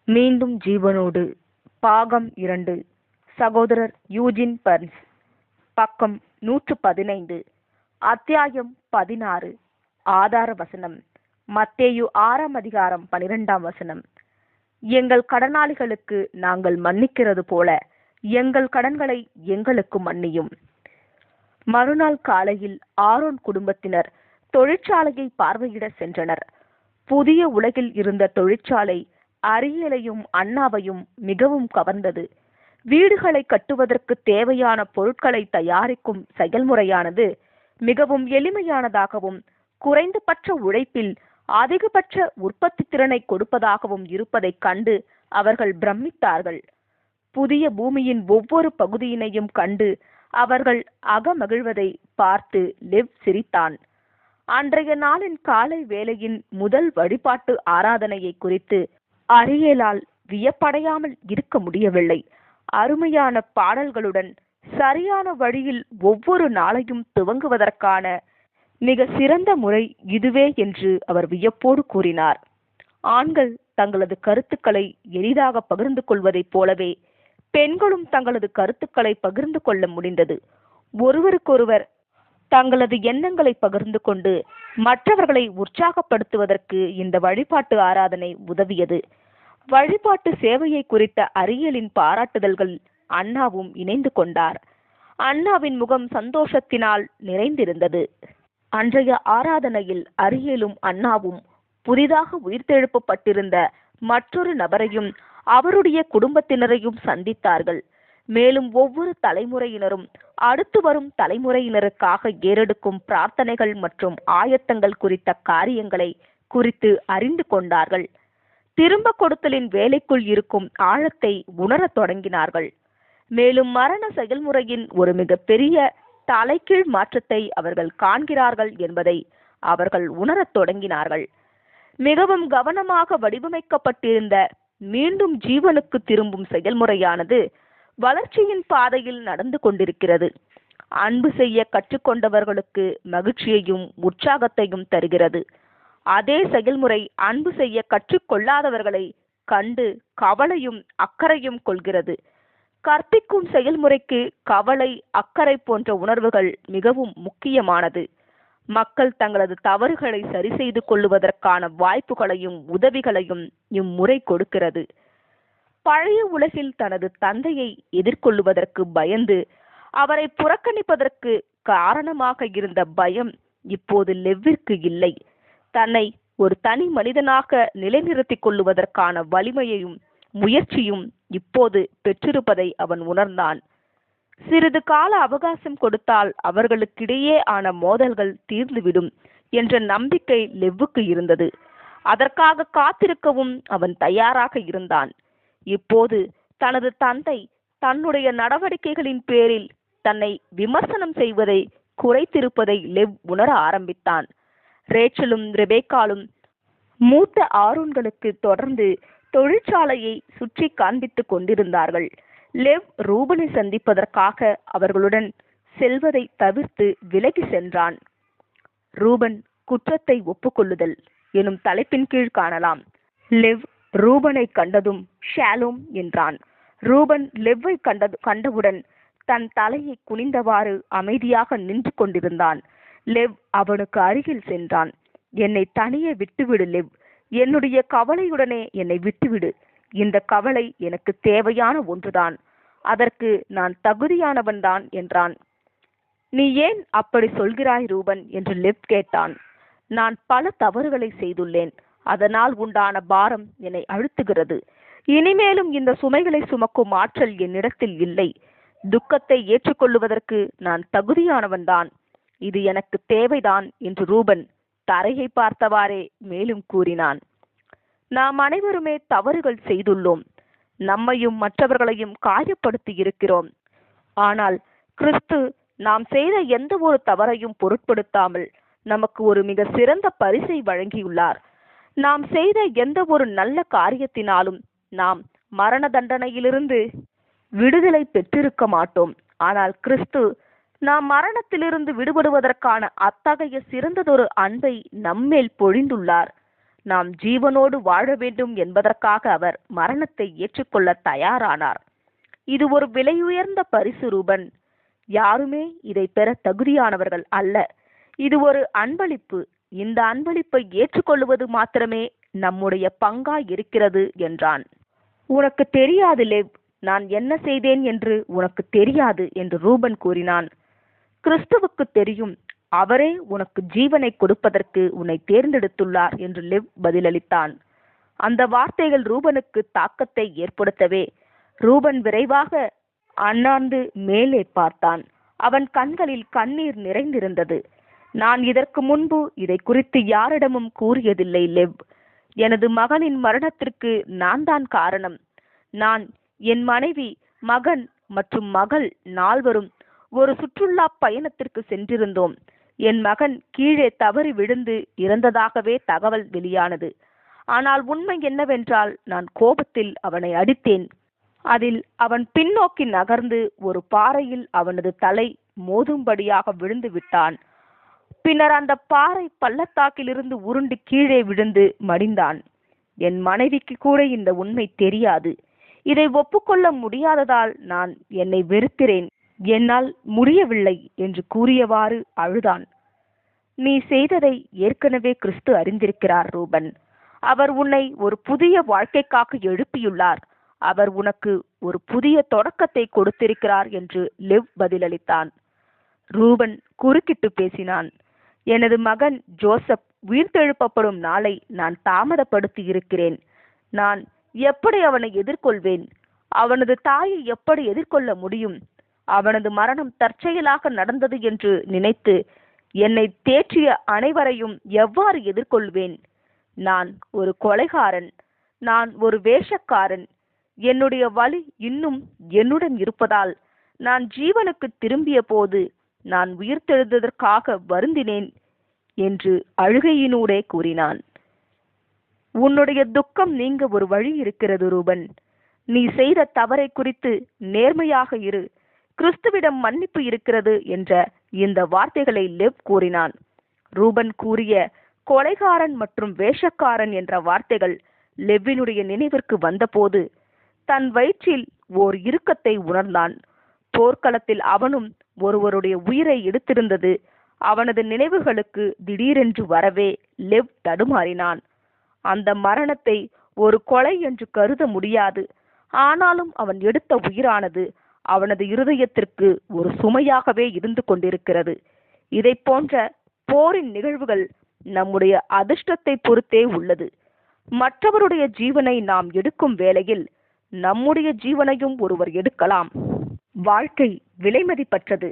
மீண்டும் ஜீவனோடு பாகம் 2. சகோதரர் யூஜின் பர்ன்ஸ். பக்கம் 115. அத்தியாயம் 16. ஆதார வசனம் மத்தேயு 6ஆம் அதிகாரம் 12ஆம் வசனம். எங்கள் கடனாளிகளுக்கு நாங்கள் மன்னிக்கிறது போல எங்கள் கடன்களை எங்களுக்கு மன்னியும். மறுநாள் காலையில் ஆரோன் குடும்பத்தினர் தொழிற்சாலையை பார்வையிட சென்றனர். புதிய உலகில் இருந்த தொழிற்சாலை அரியலையும் அண்ணாவையும் மிகவும் கவர்ந்தது. வீடுகளை கட்டுவதற்கு தேவையான பொருட்களை தயாரிக்கும் செயல்முறையானது மிகவும் எளிமையானதாகவும் குறைந்தபட்ச உழைப்பில் அதிகபட்ச உற்பத்தி திறனை கொடுப்பதாகவும் இருப்பதைக் கண்டு அவர்கள் பிரமித்தார்கள். புதிய பூமியின் ஒவ்வொரு பகுதியினையும் கண்டு அவர்கள் அகமகிழ்வதை பார்த்து லெவ் சிரித்தான். அன்றைய நாளின் காலை வேளையின் முதல் வழிபாட்டு ஆராதனையை குறித்து அரியலால் வியப்படையாமல் இருக்க முடியவில்லை. அருமையான பாடல்களுடன் சரியான வழியில் ஒவ்வொரு நாளையும் துவங்குவதற்கான மிக சிறந்த முறை இதுவே என்று அவர் வியப்போடு கூறினார். ஆண்கள் தங்களது கருத்துக்களை எளிதாக பகிர்ந்து கொள்வதைப் போலவே பெண்களும் தங்களது கருத்துக்களை பகிர்ந்து கொள்ள முடிந்தது. ஒருவருக்கொருவர் தங்களது எண்ணங்களை பகிர்ந்து கொண்டு மற்றவர்களை உற்சாகப்படுத்துவதற்கு இந்த வழிபாட்டு ஆராதனை உதவியது. வழிபாட்டு சேவையை குறித்த அரியலின் பாராட்டுதல்கள் அண்ணாவும் இணைந்து கொண்டார். அண்ணாவின் முகம் சந்தோஷத்தினால் நிறைந்திருந்தது. அன்றைய ஆராதனையில் அரியலும் அண்ணாவும் புதிதாக உயிர்த்தெழுப்பப்பட்டிருந்த மற்றொரு நபரையும் அவருடைய குடும்பத்தினரையும் சந்தித்தார்கள். மேலும் ஒவ்வொரு தலைமுறையினரும் அடுத்து வரும் தலைமுறையினருக்காக ஏறெடுக்கும் பிரார்த்தனைகள் மற்றும் ஆயத்தங்கள் குறித்த காரியங்களை குறித்து அறிந்து கொண்டார்கள். திரும்ப கொடுத்தலின் வேலைக்குள் இருக்கும் ஆழத்தை உணரத் தொடங்கினார்கள். மேலும் மரண செயல்முறையின் ஒரு மிகப்பெரிய தலைகீழ் மாற்றத்தை அவர்கள் காண்கிறார்கள் என்பதை அவர்கள் உணரத் தொடங்கினார்கள். மிகவும் கவனமாக வடிவமைக்கப்பட்டிருந்த மீண்டும் ஜீவனுக்கு திரும்பும் செயல்முறையானது வளர்ச்சியின் பாதையில் நடந்து கொண்டிருக்கிறது. அன்பு செய்ய கற்றுக்கொண்டவர்களுக்கு மகிழ்ச்சியையும் உற்சாகத்தையும் தருகிறது. அதே செயல்முறை அன்பு செய்ய கற்றுக்கொள்ளாதவர்களை கண்டு கவலையும் அக்கறையும் கொள்கிறது. கற்பிக்கும் செயல்முறைக்கு கவலை, அக்கறை போன்ற உணர்வுகள் மிகவும் முக்கியமானது. மக்கள் தங்களது தவறுகளை சரி செய்து கொள்ளுவதற்கான வாய்ப்புகளையும் உதவிகளையும் இம்முறை கொடுக்கிறது. பழைய உலகில் தனது தந்தையை எதிர்கொள்ளுவதற்கு பயந்து அவரை புறக்கணிப்பதற்கு காரணமாக இருந்த பயம் இப்போது லெவ்விற்கு இல்லை. தன்னை ஒரு தனி மனிதனாக நிலைநிறுத்திக் கொள்ளுவதற்கான வலிமையையும் முயற்சியும் இப்போது பெற்றிருப்பதை அவன் உணர்ந்தான். சிறிது கால அவகாசம் கொடுத்தால் அவர்களுக்கிடையே ஆன மோதல்கள் தீர்ந்துவிடும் என்ற நம்பிக்கை லெவ்வுக்கு இருந்தது. அதற்காக காத்திருக்கவும் அவன் தயாராக இருந்தான். இப்போது தனது தந்தை தன்னுடைய நடவடிக்கைகளின் பேரில் தன்னை விமர்சனம் செய்வதை குறைத்திருப்பதை லெவ் உணர ஆரம்பித்தான். ரேச்சலும் ரெபேக்காலும் மூத்த ஆரோன்களுக்கு தொடர்ந்து தொழிற்சாலையை சுற்றி காண்பித்துக் கொண்டிருந்தார்கள். லெவ் ரூபனை சந்திப்பதற்காக அவர்களுடன் செல்வதை தவிர்த்து விலகி சென்றான். ரூபன் குற்றத்தை ஒப்புக்கொள்ளுதல் எனும் தலைப்பின் கீழ் காணலாம். லெவ் ரூபனை கண்டதும் ஷாலோம் என்றான். ரூபன் லெவ்வை கண்டவுடன் தன் தலையை குனிந்தவாறு அமைதியாக நின்று கொண்டிருந்தான். லெவ் அவனுக்கு அருகில் சென்றான். என்னை தனியே விட்டுவிடு லெவ், என்னுடைய கவலையுடனே என்னை விட்டுவிடு. இந்த கவலை எனக்கு தேவையான ஒன்றுதான், அதற்கு நான் தகுதியானவன்தான் என்றான். நீ ஏன் அப்படி சொல்கிறாய் ரூபன் என்று லெவ் கேட்டான். நான் பல தவறுகளை செய்துள்ளேன், அதனால் உண்டான பாரம் என்னை அழுத்துகிறது. இனிமேலும் இந்த சுமைகளை சுமக்கும் ஆற்றல் என்னிடத்தில் இல்லை. துக்கத்தை ஏற்றுக்கொள்ளுவதற்கு நான் தகுதியானவன்தான், இது எனக்கு தேவைதான் என்று ரூபன் தரையை பார்த்தவாறே மேலும் கூறினான். நாம் அனைவருமே தவறுகள் செய்துள்ளோம். நம்மையும் மற்றவர்களையும் காயப்படுத்தி இருக்கிறோம். ஆனால் கிறிஸ்து நாம் செய்த எந்த ஒரு தவறையும் பொருட்படுத்தாமல் நமக்கு ஒரு மிக சிறந்த பரிசை வழங்கியுள்ளார். நாம் செய்த எந்த ஒரு நல்ல காரியத்தினாலும் நாம் மரண தண்டனையிலிருந்து விடுதலை பெற்றிருக்க மாட்டோம். ஆனால் கிறிஸ்து நாம் மரணத்திலிருந்து விடுபடுவதற்கான அத்தகைய சிறந்ததொரு அன்பை நம்மேல் பொழிந்துள்ளார். நாம் ஜீவனோடு வாழ வேண்டும் என்பதற்காக அவர் மரணத்தை ஏற்றுக்கொள்ள தயாரானார். இது ஒரு விலையுயர்ந்த பரிசு ரூபன். யாருமே இதை பெற தகுதியானவர்கள் அல்ல. இது ஒரு அன்பளிப்பு. இந்த அன்பளிப்பை ஏற்றுக்கொள்வது மாத்திரமே நம்முடைய பங்காய் இருக்கிறது என்றான். உனக்கு தெரியாது லேவ், நான் என்ன செய்தேன் என்று உனக்கு தெரியாது என்று ரூபன் கூறினான். கிறிஸ்துவுக்கு தெரியும். அவரே உனக்கு ஜீவனை கொடுப்பதற்கு உன்னை தேர்ந்தெடுத்துள்ளார் என்று லிவ் பதிலளித்தான். அந்த வார்த்தைகள் ரூபனுக்கு தாக்கத்தை ஏற்படுத்தவே ரூபன் விரைவாக அண்ணாந்து மேலே பார்த்தான். அவன் கண்களில் கண்ணீர் நிறைந்திருந்தது. நான் இதற்கு முன்பு இதை குறித்து யாரிடமும் கூறியதில்லை லிவ். எனது மகனின் மரணத்திற்கு நான் தான் காரணம். நான், என் மனைவி, மகன் மற்றும் மகள் 4வரும் ஒரு சுற்றுலா பயணத்திற்கு சென்றிருந்தோம். என் மகன் கீழே தவறி விழுந்து இறந்ததாகவே தகவல் வெளியானது. ஆனால் உண்மை என்னவென்றால் நான் கோபத்தில் அவனை அடித்தேன். அதில் அவன் பின்னோக்கி நகர்ந்து ஒரு பாறையில் அவனது தலை மோதும்படியாக விழுந்து விட்டான். பின்னர் அந்த பாறை பள்ளத்தாக்கிலிருந்து உருண்டு கீழே விழுந்து மடிந்தான். என் மனைவிக்கு கூட இந்த உண்மை தெரியாது. இதை ஒப்புக்கொள்ள முடியாததால் நான் என்னை வெறுக்கிறேன், என்னால் முடியவில்லை என்று கூறியவாறு அழுதான். நீ செய்ததை ஏற்கனவே கிறிஸ்து அறிந்திருக்கிறார் ரூபன். அவர் உன்னை ஒரு புதிய வாழ்க்கைக்காக எழுப்பியுள்ளார். அவர் உனக்கு ஒரு புதிய தொடக்கத்தை கொடுத்திருக்கிறார் என்று லிவ் பதிலளித்தான். ரூபன் குறுக்கிட்டு பேசினான். எனது மகன் ஜோசப் உயிர்த்தெழுப்பப்படும் நாளை நான் தாமதப்படுத்தி இருக்கிறேன். நான் எப்படி அவனை எதிர்கொள்வேன்? அவனது தாயை எப்படி எதிர்கொள்ள முடியும்? அவனது மரணம் தற்செயலாக நடந்தது என்று நினைத்து என்னை தேற்றிய அனைவரையும் எவ்வாறு எதிர்கொள்வேன்? நான் ஒரு கொலைகாரன். நான் ஒரு வேஷக்காரன். என்னுடைய வலி இன்னும் என்னுடன் இருப்பதால் நான் ஜீவனுக்கு திரும்பிய போது நான் உயிர்த்தெழுந்ததற்காக வருந்தினேன் என்று அழுகையினூடே கூறினான். உன்னுடைய துக்கம் நீங்க ஒரு வழி இருக்கிறது ரூபன். நீ செய்த தவறை குறித்து நேர்மையாக இரு. கிறிஸ்துவிடம் மன்னிப்பு இருக்கிறது என்ற இந்த வார்த்தைகளை லிவ் கூறினான். ரூபன் கூறிய கொலைகாரன் மற்றும் வேஷக்காரன் என்ற வார்த்தைகள் லெவ்வினுடைய நினைவிற்கு வந்தபோது தன் வயிற்றில் ஓர் இறுக்கத்தை உணர்ந்தான். போர்க்களத்தில் அவனும் ஒருவருடைய உயிரை எடுத்திருந்தது அவனது நினைவுகளுக்கு திடீரென்று வரவே லெவ் தடுமாறினான். அந்த மரணத்தை ஒரு கொலை என்று கருத முடியாது. ஆனாலும் அவன் எடுத்த உயிரானது அவனது இருதயத்திற்கு ஒரு சுமையாகவே இருந்து கொண்டிருக்கிறது. இதை போன்ற போரின் நிகழ்வுகள் நம்முடைய அதிர்ஷ்டத்தை பொறுத்தே உள்ளது. மற்றவருடைய ஜீவனை நாம் எடுக்கும் வேளையில் நம்முடைய ஜீவனையும் ஒருவர் எடுக்கலாம். வாழ்க்கை விலைமதிப்பற்றது.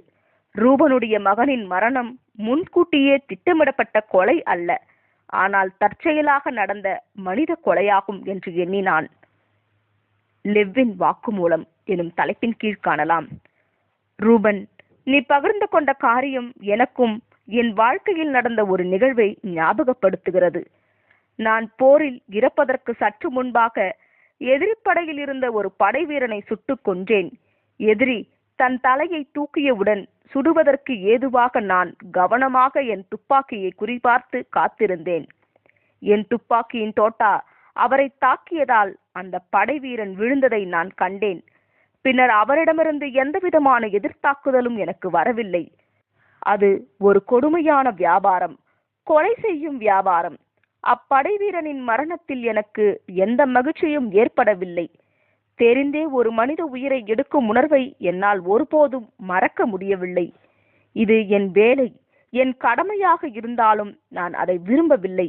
ரூபனுடைய மகனின் மரணம் முன்கூட்டியே திட்டமிடப்பட்ட கொலை அல்ல, ஆனால் தற்செயலாக நடந்த மனித கொலையாகும் என்று எண்ணினான். லெவ்வின் வாக்குமூலம் எனும் தலைப்பின் கீழ் காணலாம். ரூபன், நீ பகிர்ந்து கொண்ட காரியம் எனக்கும் என் வாழ்க்கையில் நடந்த ஒரு நிகழ்வை ஞாபகப்படுத்துகிறது. நான் போரில் இறப்பதற்கு சற்று முன்பாக எதிரிப்படையில் இருந்த ஒரு படை வீரனை சுட்டுக் கொன்றேன். எதிரி தன் தலையை தூக்கியவுடன் சுடுவதற்கு ஏதுவாக நான் கவனமாக என் துப்பாக்கியை குறிபார்த்து காத்திருந்தேன். என் துப்பாக்கியின் தோட்டா அவரை தாக்கியதால் அந்த படை வீரன் விழுந்ததை நான் கண்டேன். பின்னர் அவரிடமிருந்து எந்தவிதமான எதிர்த்தாக்குதலும் எனக்கு வரவில்லை. அது ஒரு கொடுமையான வியாபாரம், கொலை செய்யும் வியாபாரம். அப்படை வீரனின் மரணத்தில் எனக்கு எந்த மகிழ்ச்சியும் ஏற்படவில்லை. தெரிந்தே ஒரு மனித உயிரை எடுக்கும் உணர்வை என்னால் ஒருபோதும் மறக்க முடியவில்லை. இது என் வேலை, என் கடமையாக இருந்தாலும் நான் அதை விரும்பவில்லை.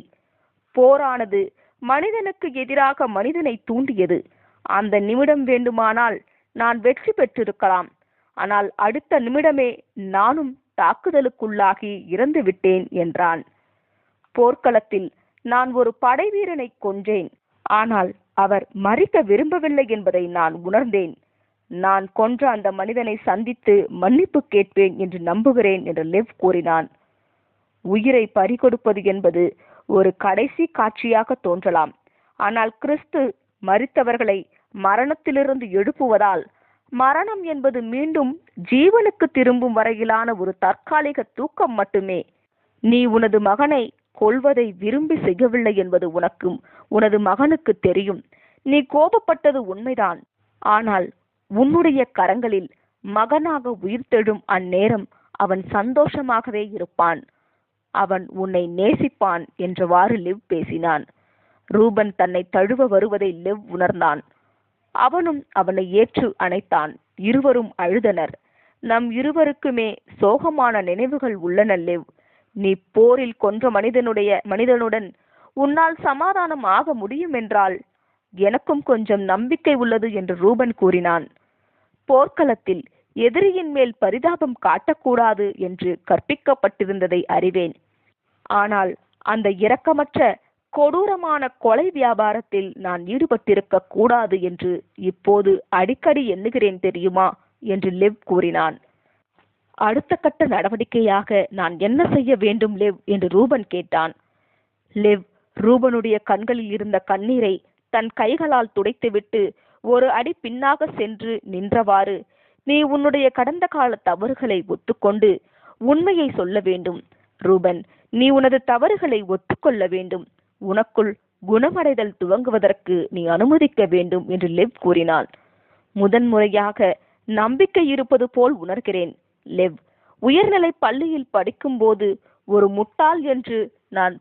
போரானது மனிதனுக்கு எதிராக மனிதனை தூண்டியது. அந்த நிமிடம் வேண்டுமானால் நான் வெற்றி பெற்றிருக்கலாம். ஆனால் அடுத்த நிமிடமே நானும் தாக்குதலுக்குள்ளாகி இறந்து விட்டேன் என்றான். போர்க்களத்தில் நான் ஒரு படை வீரனை கொன்றேன். ஆனால் அவர் மறிக்க விரும்பவில்லை என்பதை நான் உணர்ந்தேன். நான் கொன்ற அந்த மனிதனை சந்தித்து மன்னிப்பு கேட்பேன் என்று நம்புகிறேன் என்று லெவ் கூறினான். உயிரை பறிகொடுப்பது என்பது ஒரு கடைசி காட்சியாக தோன்றலாம். ஆனால் கிறிஸ்து மரித்தவர்களை மரணத்திலிருந்து எழுப்புவதால் மரணம் என்பது மீண்டும் ஜீவனுக்கு திரும்பும் வரையிலான ஒரு தற்காலிக தூக்கம் மட்டுமே. நீ உனது மகனை கொல்வதை விரும்பி செய்யவில்லை என்பது உனக்கும் உனது மகனுக்கு தெரியும். நீ கோபப்பட்டது உண்மைதான். ஆனால் உன்னுடைய கரங்களில் மகனாக உயிர்த்தெழும் அந்நேரம் அவன் சந்தோஷமாகவே இருப்பான். அவன் உன்னை நேசிப்பான் என்றவாறு லிவ் பேசினான். ரூபன் தன்னை தழுவ வருவதை லிவ் உணர்ந்தான். அவனும் அவனை ஏற்று அணைத்தான். இருவரும் அழுதனர். நம் இருவருக்குமே சோகமான நினைவுகள் உள்ளன லிவ். நீ போரில் கொன்ற மனிதனுடன் உன்னால் சமாதானம் ஆக முடியும் என்றால் எனக்கும் கொஞ்சம் நம்பிக்கை உள்ளது என்று ரூபன் கூறினான். போர்க்களத்தில் எதிரியின் மேல் பரிதாபம் காட்டக்கூடாது என்று கற்பிக்கப்பட்டிருந்ததை அறிவேன். ஆனால் அந்த இரக்கமற்ற கொடூரமான கொலை வியாபாரத்தில் நான் ஈடுபட்டிருக்க கூடாது என்று இப்போது அடிக்கடி எண்ணுகிறேன் தெரியுமா என்று லிவ் கூறினான். அடுத்த கட்ட நடவடிக்கையாக நான் என்ன செய்ய வேண்டும் லிவ் என்று ரூபன் கேட்டான். லிவ் ரூபனுடைய கண்களில் இருந்த கண்ணீரை தன் கைகளால் துடைத்துவிட்டு ஒரு அடி பின்னாக சென்று நின்றவாறு, நீ உன்னுடைய கடந்த கால தவறுகளை ஒத்துக்கொண்டு உண்மையை சொல்ல வேண்டும் ரூபன். நீ உனது தவறுகளை ஒத்துக்கொள்ள வேண்டும். உனக்குள் குணமடைதல் துவங்குவதற்கு நீ அனுமதிக்க வேண்டும் என்று லிவ் கூறினான். முதன்முறையாக நம்பிக்கை இருப்பது போல் உணர்கிறேன் லிவ். உயர்நிலை பள்ளியில் படிக்கும் போது ஒரு முட்டாள் என்று நான்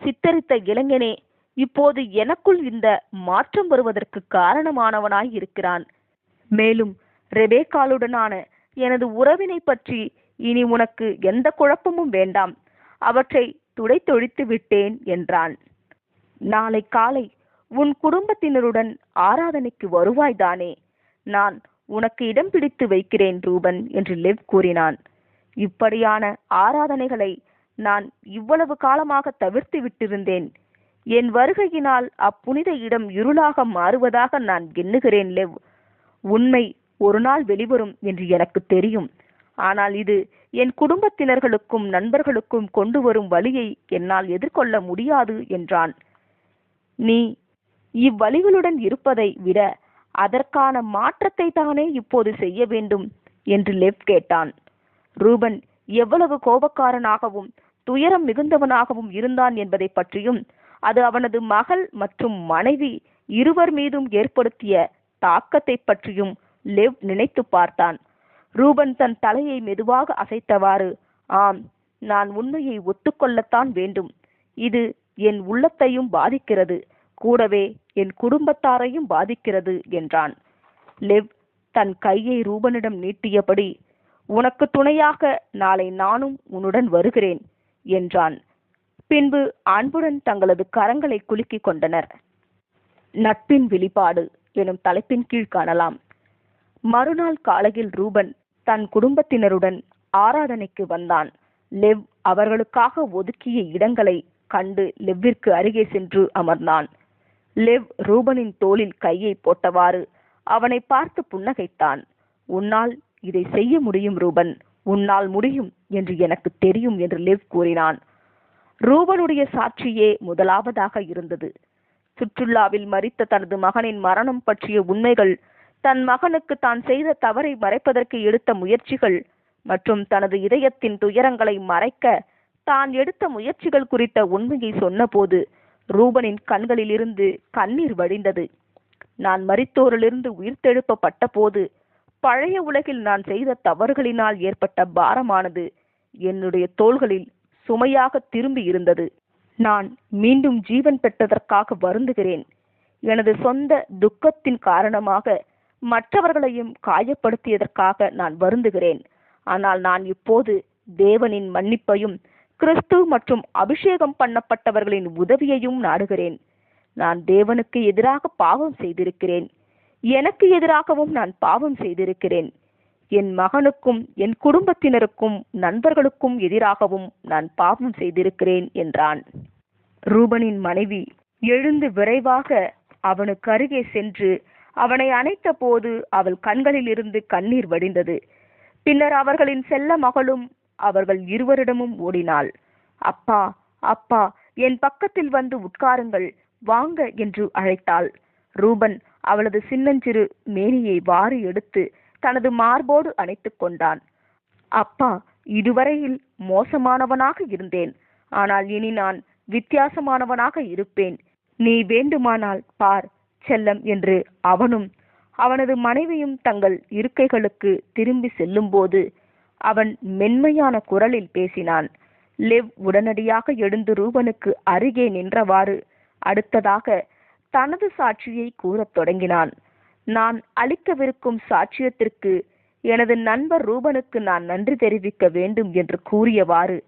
சித்தரித்த இளைஞனே இப்போது எனக்குள் இந்த மாற்றம் வருவதற்கு காரணமானவனாய் இருக்கிறான். மேலும் ரெபேக்காளுடனான எனது உறவினை பற்றி இனி உனக்கு எந்த குழப்பமும் வேண்டாம். அவற்றை துடைத்தொழித்து விட்டேன் என்றான். நாளை காலை உன் குடும்பத்தினருடன் ஆராதனைக்கு வருவாய்தானே? நான் உனக்கு இடம் பிடித்து வைக்கிறேன் ரூபன் என்று லிவ் கூறினான். இப்படியான ஆராதனைகளை நான் இவ்வளவு காலமாக தவிர்த்து விட்டிருந்தேன். என் வருகையினால் அப்புனித இடம் இருளாக மாறுவதாக நான் எண்ணுகிறேன் லிவ். உண்மை ஒரு நாள் வெளிவரும் என்று எனக்கு தெரியும். ஆனால் இது என் குடும்பத்தினர்களுக்கும் நண்பர்களுக்கும் கொண்டு வரும் வழியை என்னால் எதிர்கொள்ள முடியாது என்றான். நீ இவ்வழிகளுடன் இருப்பதை விட அதற்கான மாற்றத்தை தானே இப்போது செய்ய வேண்டும் என்று லிவ் கேட்டான். ரூபன் எவ்வளவு கோபக்காரனாகவும் துயரம் மிகுந்தவனாகவும் இருந்தான் என்பதை பற்றியும் அது அவனது மகள் மற்றும் மனைவி இருவர் மீதும் ஏற்படுத்திய தாக்கத்தை பற்றியும் லிவ் நினைத்து பார்த்தான். ரூபன் தன் தலையை மெதுவாக அசைத்தவாறு, ஆம், நான் உண்மையை ஒத்துக்கொள்ளத்தான் வேண்டும். இது என் உள்ளத்தையும் பாதிக்கிறது, கூடவே என் குடும்பத்தாரையும் பாதிக்கிறது என்றான். லிவ் தன் கையை ரூபனிடம் நீட்டியபடி, உனக்கு துணையாக நாளை நானும் உன்னுடன் வருகிறேன் என்றான். பின்பு அன்புடன் தங்களது கரங்களை குலுக்கிக் கொண்டனர். நட்பின் வெளிப்பாடு எனும் தலைப்பின் கீழ் காணலாம். மறுநாள் காலையில் ரூபன் தன் குடும்பத்தினருடன் ஆராதனைக்கு வந்தான். லிவ் அவர்களுக்காக ஒதுக்கிய இடங்களை கண்டு லிவ்விற்கு அருகே சென்று அமர்ந்தான். லிவ் ரூபனின் தோளில் கையை போட்டவாறு அவனை பார்த்து புன்னகைத்தான். உன்னால் இதை செய்ய முடியும் ரூபன், உன்னால் முடியும் என்று எனக்கு தெரியும் என்று லிவ் கூறினான். ரூபனுடைய சாட்சியே முதலாவதாக இருந்தது. சுற்றுலாவில் மரித்த தனது மகனின் மரணம் பற்றிய உண்மைகள், தன் மகனுக்கு தான் செய்த தவறை மறைப்பதற்கு எடுத்த முயற்சிகள் மற்றும் தனது இதயத்தின் துயரங்களை மறைக்க தான் எடுத்த முயற்சிகள் குறித்த உண்மையை சொன்னபோது ரூபனின் கண்களிலிருந்து கண்ணீர் வடிந்தது. நான் மரித்தோரிலிருந்து உயிர்த்தெழுப்பப்பட்ட போது பழைய உலகில் நான் செய்த தவறுகளினால் ஏற்பட்ட பாரமானது என்னுடைய தோள்களில் சுமையாக திரும்பி இருந்தது. நான் மீண்டும் ஜீவன் பெற்றதற்காக வருந்துகிறேன். எனது சொந்த துக்கத்தின் காரணமாக மற்றவர்களையும் காயப்படுத்தியதற்காக நான் வருந்துகிறேன். ஆனால் நான் இப்போது தேவனின் மன்னிப்பையும் கிறிஸ்து மற்றும் அபிஷேகம் பண்ணப்பட்டவர்களின் உதவியையும் நாடுகிறேன். நான் தேவனுக்கு எதிராக பாவம் செய்திருக்கிறேன். எனக்கு எதிராகவும் நான் பாவம் செய்திருக்கிறேன். என் மகனுக்கும் என் குடும்பத்தினருக்கும் நண்பர்களுக்கும் எதிராகவும் நான் பாவம் செய்திருக்கிறேன் என்றான். ரூபனின் மனைவி எழுந்து விரைவாக அவனுக்கு அருகே சென்று அவனை அணைத்த போது அவள் கண்களில் இருந்து கண்ணீர் வடிந்தது. பின்னர் அவர்களின் செல்ல மகளும் அவர்கள் இருவரிடமும் ஓடினாள். அப்பா, அப்பா, என் பக்கத்தில் வந்து உட்காருங்கள், வாங்க என்று அழைத்தாள். ரூபன் அவளது சின்னஞ்சிறு மேனியை வாரி எடுத்து தனது மார்போடு அணைத்துக் கொண்டான். அப்பா, இதுவரையில் மோசமானவனாக இருந்தேன். ஆனால் இனி நான் வித்தியாசமானவனாக இருப்பேன். நீ வேண்டுமானால் பார் செல்லம் என்று அவனும் அவனது மனைவியும் தங்கள் இருக்கைகளுக்கு திரும்பி செல்லும்போது அவன் மென்மையான குரலில் பேசினான். லெவ் உடனடியாக எழுந்து ரூபனுக்கு அருகே நின்றவாறு அடுத்ததாக தனது சாட்சியை கூறத் தொடங்கினான். நான் அளிக்கவிருக்கும் சாட்சியத்திற்கு எனது நண்பர் ரூபனுக்கு நான் நன்றி தெரிவிக்க வேண்டும் என்று கூறியவாறு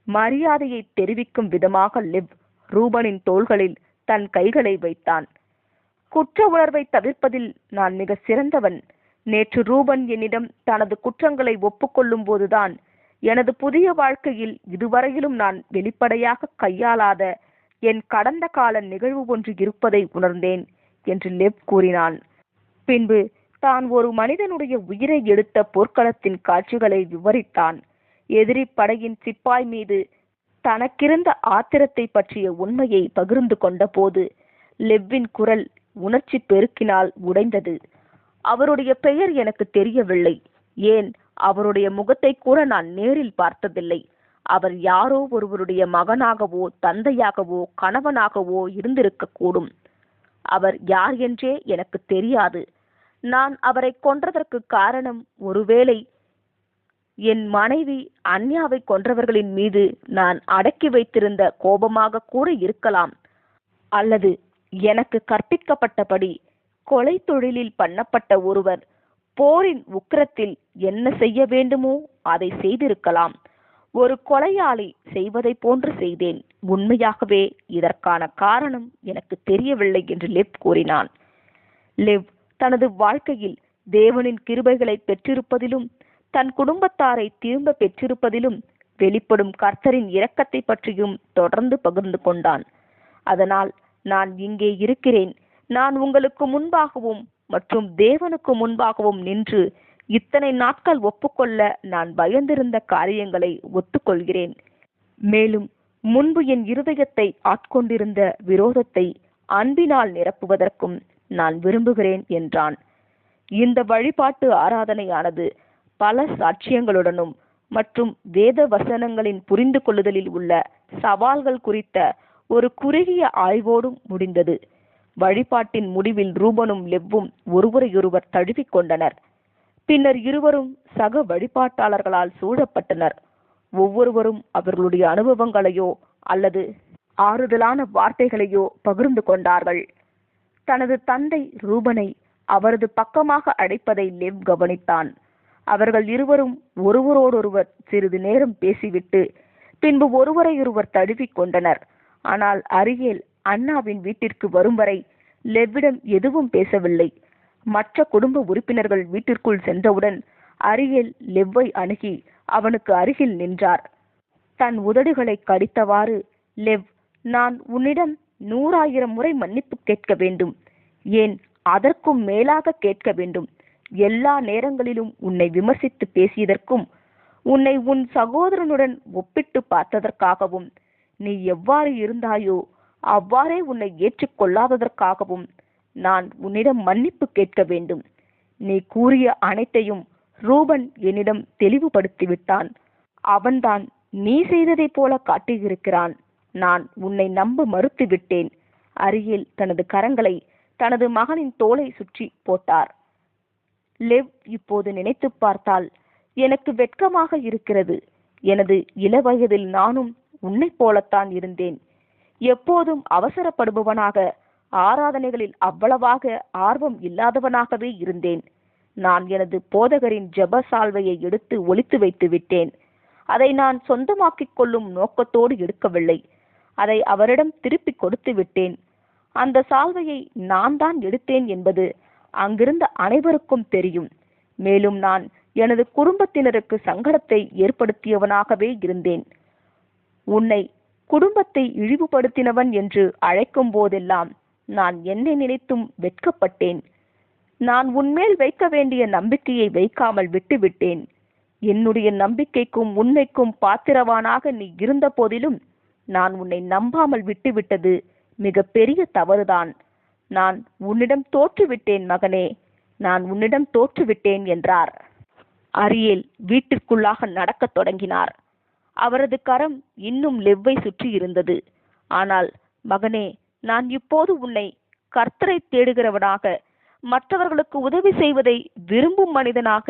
மரியாதையை தெரிவிக்கும் விதமாக லெவ் ரூபனின் தோள்களில் தன் கைகளை வைத்தான். குற்ற உணர்வை தவிர்ப்பதில் நான் மிக சிறந்தவன். நேற்று ரூபன் என்னிடம் தனது குற்றங்களை ஒப்புக்கொள்ளும் போதுதான் எனது புதிய வாழ்க்கையில் இதுவரையிலும் நான் வெளிப்படையாக கையாளாத என் கடந்த கால நிகழ்வு ஒன்று இருப்பதை உணர்ந்தேன் என்று லெவ் கூறினான். பின்பு தான் ஒரு மனிதனுடைய உயிரை எடுத்த போர்க்களத்தின் காட்சிகளை விவரித்தான். எதிரி படையின் சிப்பாய் மீது தனக்கிருந்த ஆத்திரத்தை பற்றிய உண்மையை பகிர்ந்து கொண்ட போது லெவ்வின் குரல் உணர்ச்சி பெருக்கினால் உடைந்தது. அவருடைய பெயர் எனக்கு தெரியவில்லை. ஏன், அவருடைய முகத்தை கூட நான் நேரில் பார்த்ததில்லை. அவர் யாரோ ஒருவருடைய மகனாகவோ தந்தையாகவோ கணவனாகவோ இருந்திருக்க கூடும். அவர் யார் என்றே எனக்கு தெரியாது. நான் அவரை கொன்றதற்கு காரணம் ஒருவேளை என் மனைவி அன்யாவை கொன்றவர்களின் மீது நான் அடக்கி வைத்திருந்த கோபமாக கூட இருக்கலாம். அல்லது எனக்கு கற்பிக்கப்பட்டபடி கொலை தொழிலில் பண்ணப்பட்ட ஒருவர் போரின் உக்கிரத்தில் என்ன செய்ய வேண்டுமோ அதை செய்திருக்கலாம். ஒரு கொலையாளி செய்வதை போன்று செய்தேன். உண்மையாகவே இதற்கான காரணம் எனக்கு தெரியவில்லை என்று லெவ் கூறினான். லெவ் தனது வாழ்க்கையில் தேவனின் கிருபைகளை பெற்றிருப்பதிலும் தன் குடும்பத்தாரை திரும்ப பெற்றிருப்பதிலும் வெளிப்படும் கர்த்தரின் இரக்கத்தை பற்றியும் தொடர்ந்து பகிர்ந்து கொண்டான். அதனால் நான் இங்கே இருக்கிறேன். நான் உங்களுக்கு முன்பாகவும் மற்றும் தேவனுக்கு முன்பாகவும் நின்று இத்தனை நாட்கள் ஒப்புக்கொள்ள நான் பயந்திருந்த காரியங்களை ஒத்துக்கொள்கிறேன். மேலும் முன்பு என் இருதயத்தை ஆட்கொண்டிருந்த விரோதத்தை அன்பினால் நிரப்புவதற்கும் நான் விரும்புகிறேன் என்றான். இந்த வழிபாட்டு ஆராதனையானது பல சாட்சியங்களுடனும் மற்றும் வேத வசனங்களின் புரிந்து கொள்ளுதலில் உள்ள சவால்கள் குறித்த ஒரு குறுகிய ஆய்வோடும் முடிந்தது. வழிபாட்டின் முடிவில் ரூபனும் லெவ்வும் ஒருவரையொருவர் தழுவிக் கொண்டனர். பின்னர் இருவரும் சக வழிபாட்டாளர்களால் சூழப்பட்டனர். ஒவ்வொருவரும் அவர்களுடைய அனுபவங்களையோ அல்லது ஆறுதலான வார்த்தைகளையோ பகிர்ந்து கொண்டார்கள். தனது தந்தை ரூபனை அவரது பக்கமாக அழைப்பதை லெவ் கவனித்தான். அவர்கள் இருவரும் ஒருவரோடொருவர் சிறிது நேரம் பேசிவிட்டு பின்பு ஒருவரையொருவர் தழுவிக் கொண்டனர். ஆனால் அரியேல் அன்னாவின் வீட்டிற்கு வரும் வரை லெவ்விடம் எதுவும் பேசவில்லை. மற்ற குடும்ப உறுப்பினர்கள் வீட்டிற்குள் சென்றவுடன் அரியேல் லெவ்வை அணுகி அவனுக்கு அருகில் நின்றார். தன் உதடுகளை கடித்தவாறு, லெவ், நான் உன்னிடம் 100,000 முறை மன்னிப்பு கேட்க வேண்டும். ஏன், அதற்கும் மேலாக கேட்க வேண்டும். எல்லா நேரங்களிலும் உன்னை விமர்சித்து பேசியதற்கும் உன்னை உன் சகோதரனுடன் ஒப்பிட்டு பார்த்ததற்காகவும் நீ எவ்வாறு இருந்தாயோ அவ்வாறே உன்னை ஏற்றுக்கொள்ளாததற்காகவும் நான் உன்னிடம் மன்னிப்பு கேட்க வேண்டும். நீ கூறிய அனைத்தையும் ரூபன் என்னிடம் தெளிவுபடுத்திவிட்டான். அவன்தான் நீ செய்ததை போல காட்டியிருக்கிறான். நான் உன்னை நம்ப மறுத்துவிட்டேன். அரியேல் தனது கரங்களை தனது மகனின் தோளை சுற்றி போட்டார். லெவ் இப்போது நினைத்து பார்த்தால் எனக்கு வெட்கமாக இருக்கிறது. எனது இளவயதில் நானும் உன்னை போலத்தான் இருந்தேன். எப்போதும் அவசரப்படுபவனாக, ஆராதனைகளில் அவ்வளவாக ஆர்வம் இல்லாதவனாகவே இருந்தேன். நான் எனது போதகரின் ஜெப சால்வையை எடுத்து ஒளித்து வைத்து விட்டேன். அதை நான் சொந்தமாக்கிக் கொள்ளும் நோக்கத்தோடு எடுக்கவில்லை. அதை அவரிடம் திருப்பி கொடுத்து விட்டேன். அந்த சால்வையை நான் தான் எடுத்தேன் என்பது அங்கிருந்த அனைவருக்கும் தெரியும். மேலும் நான் எனது குடும்பத்தினருக்கு சங்கடத்தை ஏற்படுத்தியவனாகவே இருந்தேன். உன்னை குடும்பத்தை இழிவுபடுத்தினவன் என்று அழைக்கும் போதெல்லாம் நான் என்னை நினைத்தும் வெட்கப்பட்டேன். நான் உன்மேல் வைக்க வேண்டிய நம்பிக்கையை வைக்காமல் விட்டுவிட்டேன். என்னுடைய நம்பிக்கைக்கும் உண்மைக்கும் பாத்திரவானாக நீ இருந்த போதிலும் நான் உன்னை நம்பாமல் விட்டுவிட்டது மிக பெரிய தவறுதான். நான் உன்னிடம் தோற்றுவிட்டேன் மகனே, நான் உன்னிடம் தோற்றுவிட்டேன் என்றார். அரியேல் வீட்டிற்குள்ளாக நடக்கத் தொடங்கினார். அவரது கரம் இன்னும் லெவ்வை சுற்றி இருந்தது. ஆனால் மகனே, நான் இப்போது உன்னை கர்த்தரை தேடுகிறவனாக, மற்றவர்களுக்கு உதவி செய்வதை விரும்பும் மனிதனாக,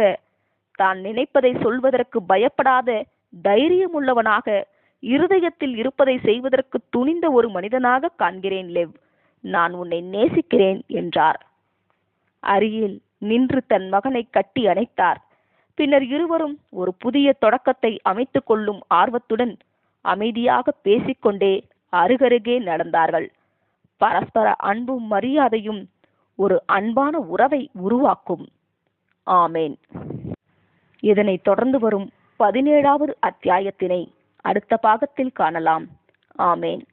தான் நினைப்பதை சொல்வதற்கு பயப்படாத தைரியமுள்ளவனாக, இருதயத்தில் இருப்பதை செய்வதற்கு துணிந்த ஒரு மனிதனாக காண்கிறேன் லெவ். நான் உன்னை நேசிக்கிறேன் என்றார். அருகில் நின்று தன் மகனை கட்டி அணைத்தார். பின்னர் இருவரும் ஒரு புதிய தொடக்கத்தை அமைத்துக் கொள்ளும் ஆர்வத்துடன் அமைதியாக பேசிக்கொண்டே அருகருகே நடந்தார்கள். பரஸ்பர அன்பும் மரியாதையும் ஒரு அன்பான உறவை உருவாக்கும். ஆமேன். இதனைத் தொடர்ந்து வரும் 17வது அத்தியாயத்தினை அடுத்த பாகத்தில் காணலாம். ஆமேன்.